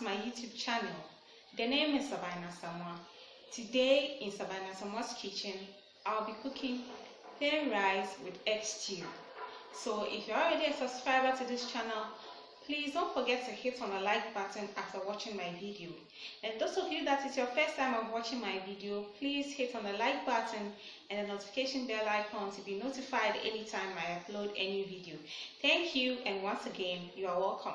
to my YouTube channel. The name is Sabina Samoa. Today in Sabina Samoa's kitchen, I'll be cooking plain rice with egg stew. So if you're already a subscriber to this channel, please don't forget to hit on the like button after watching my video. And those of you that is your first time of watching my video, please hit on the like button and the notification bell icon to be notified anytime I upload any video. Thank you, and once again, you are welcome.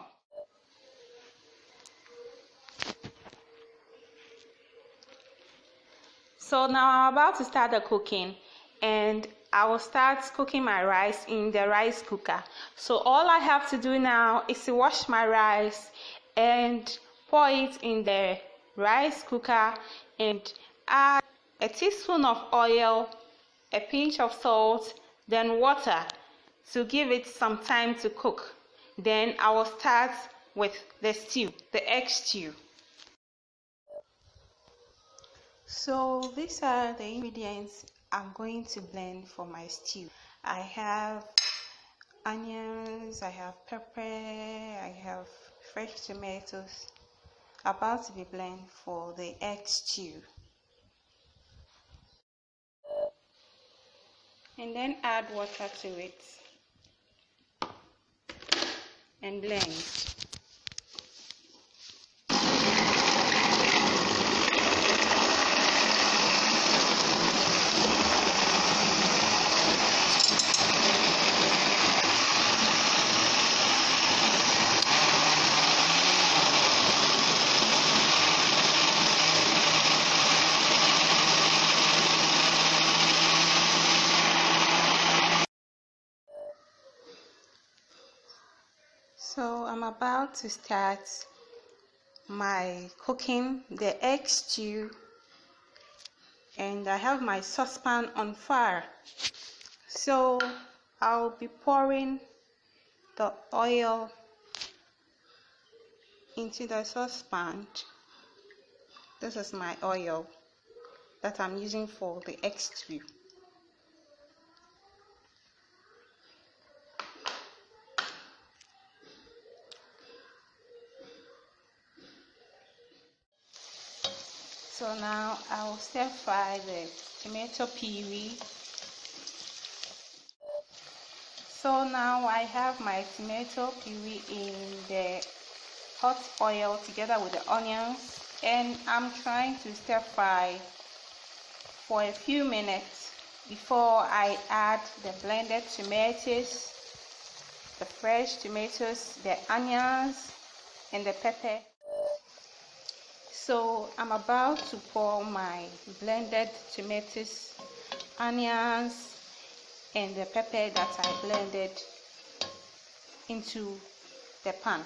So now I'm about to start the cooking, and I will start cooking my rice in the rice cooker. So all I have to do now is to wash my rice and pour it in the rice cooker and add a teaspoon of oil, a pinch of salt, then water to give it some time to cook. Then I will start with the stew, the egg stew. So these are the ingredients I'm going to blend for my stew. I have onions, I have pepper, I have fresh tomatoes, about to be blended for the egg stew. And then add water to it and blend. So I'm about to start my cooking the egg stew, and I have my saucepan on fire. So I'll be pouring the oil into the saucepan. This is my oil that I'm using for the egg stew. So now I will stir fry the tomato puree. So now I have my tomato puree in the hot oil together with the onions, and I'm trying to stir fry for a few minutes before I add the blended tomatoes, the fresh tomatoes, the onions, and the pepper. So I'm about to pour my blended tomatoes, onions, and the pepper that I blended into the pan.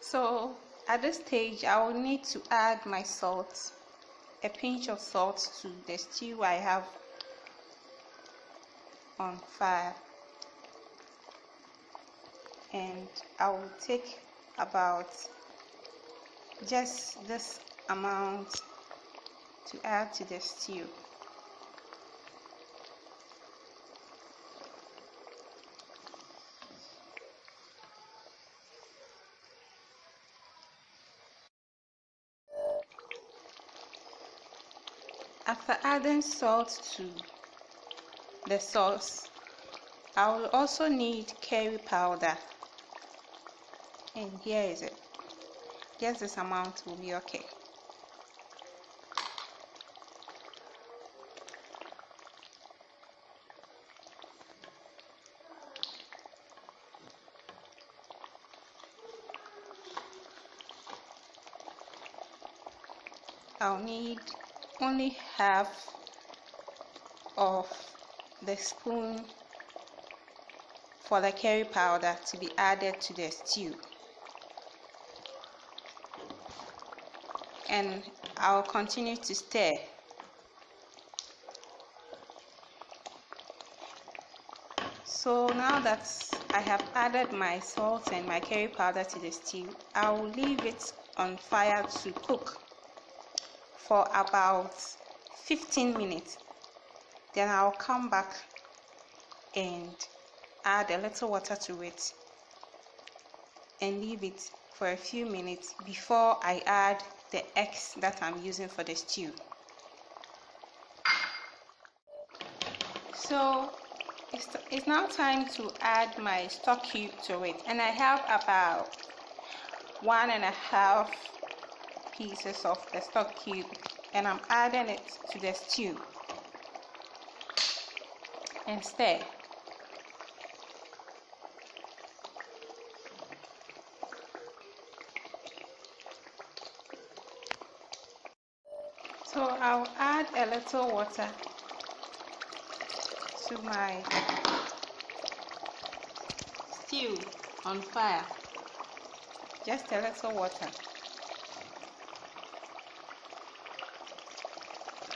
So at this stage, I will need to add my salt, a pinch of salt to the stew I have on fire, and I will take about just this amount to add to the stew. After adding salt to the sauce, I will also need curry powder, and here is it. Just this amount will be okay. I'll need only half of the spoon for the curry powder to be added to the stew, and I'll continue to stir. So now that I have added my salt and my curry powder to the stew, I will leave it on fire to cook for about 15 minutes. Then I'll come back and add a little water to it and leave it for a few minutes before I add the eggs that I'm using for the stew. So it's now time to add my stock cube to it, and I have about 1.5 pieces of the stock cube, and I'm adding it to the stew and stir. So I'll add a little water to my stew on fire. Just a little water.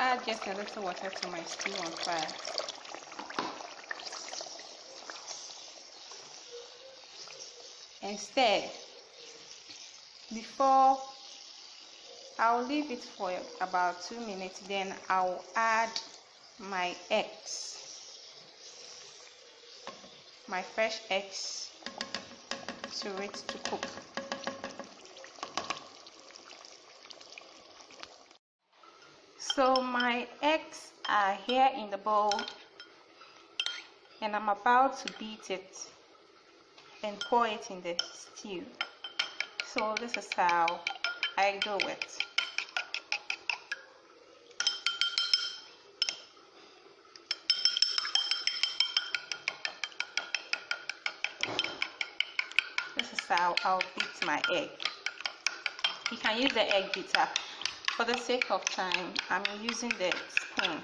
Add just a little water to my stew on fire. And stir. Before I'll leave it for about 2 minutes, then I'll add my eggs, my fresh eggs, to it to cook. So my eggs are here in the bowl, and I'm about to beat it and pour it in the stew. So this is how I do it. This is how I'll beat my egg. You can use the egg beater. For the sake of time, I'm using the spoon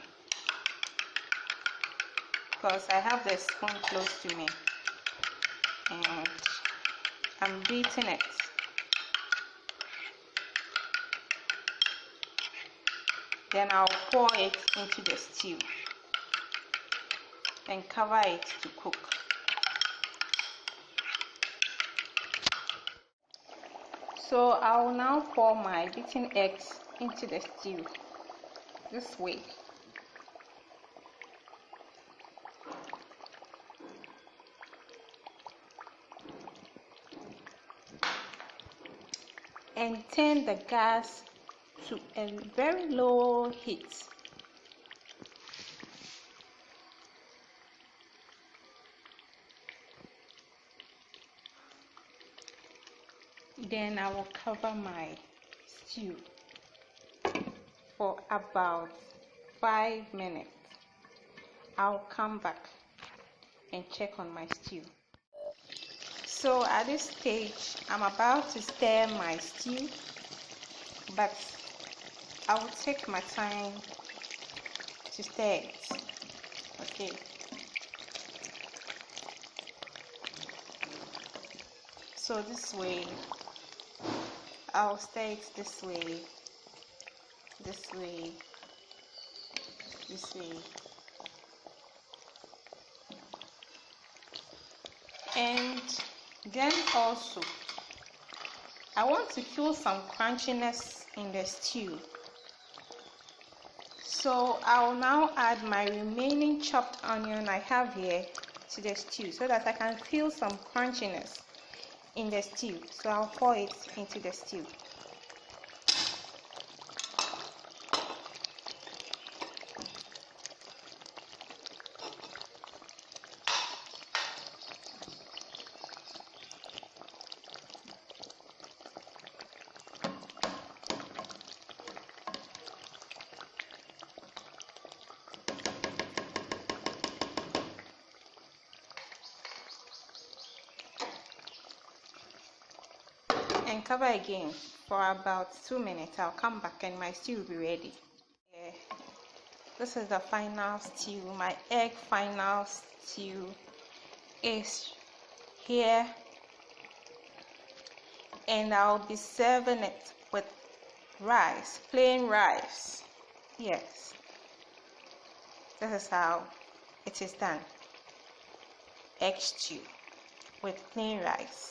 because I have the spoon close to me, and I'm beating it. Then I'll pour it into the stew and cover it to cook. So I'll now pour my beaten eggs into the stew this way. And turn the gas to a very low heat. Then I will cover my stew for about 5 minutes. I'll come back and check on my stew. So at this stage, I'm about to stir my stew, but I will take my time to stir it. Okay. So this way, I'll stir it this way, this way, this way. And then also, I want to feel some crunchiness in the stew. So I'll now add my remaining chopped onion I have here to the stew so that I can feel some crunchiness in the stew. So I'll pour it into the stew. And cover again for about 2 minutes. I'll come back and my stew will be ready. This is the final stew. My egg final stew is here, and I'll be serving it with rice, plain rice. Yes, this is how it is done. Egg stew with plain rice.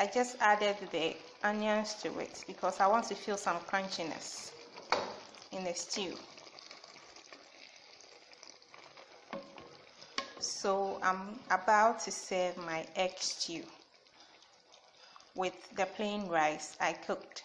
I just added the onions to it because I want to feel some crunchiness in the stew. So I'm about to serve my egg stew with the plain rice I cooked.